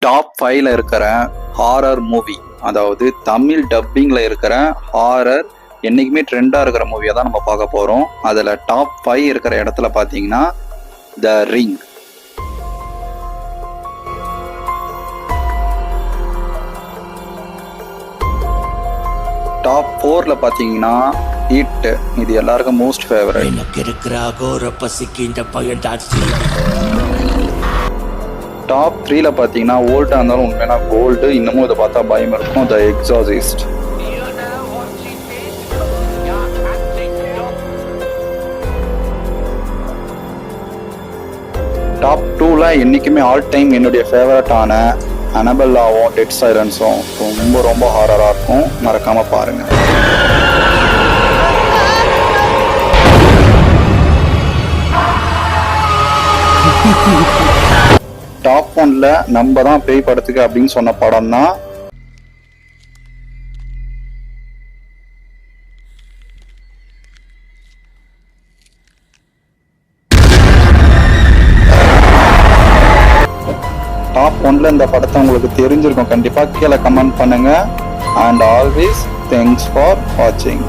Top 5ல இருக்கிற horror movie, அதாவது தமிழ் டப்பிங்ல இருக்கிற ஹாரர் என்னைக்குமே ட்ரெண்டா இருக்கிற மூவியை தான் நம்ம பார்க்க போறோம். அதுல டாப் 5 இருக்கிற இடத்துல பாத்தீங்கன்னா த ரிங். டாப் 4ல பாத்தீங்கன்னா இட். இது எல்லாருக்கும் மோஸ்ட் ஃபேவரட். எனக்கு இருக்கிற அகோர பசிக்கு இந்த பையன் டாக்ஸி. டாப் 3ல பாத்தீங்கன்னா ஓல்டா இருந்தாலும் உண்மையான கோல்டு, இன்னமும் இதை பார்த்தா பயம் இருக்கும், த எக்ஸாசிஸ்ட். டாப் 2ல என்னைக்குமே ஆல் டைம் என்னுடைய ஃபேவரட்டான அனபெல்லாவும் டெட் சைலன்ஸும் ரொம்ப ரொம்ப ஹாரரா இருக்கும், மறக்காம பாருங்க. டாப் 1ல நம்ம தான் பேய் படத்துக்கு அப்படின்னு சொன்ன படம் தான் டாப் 1ல இந்த படத்தை உங்களுக்கு தெரிஞ்சிருக்கும், கண்டிப்பா கீழே கமெண்ட் பண்ணுங்க. அண்ட் ஆல்வேஸ் தேங்க்ஸ் ஃபார் வாட்சிங்.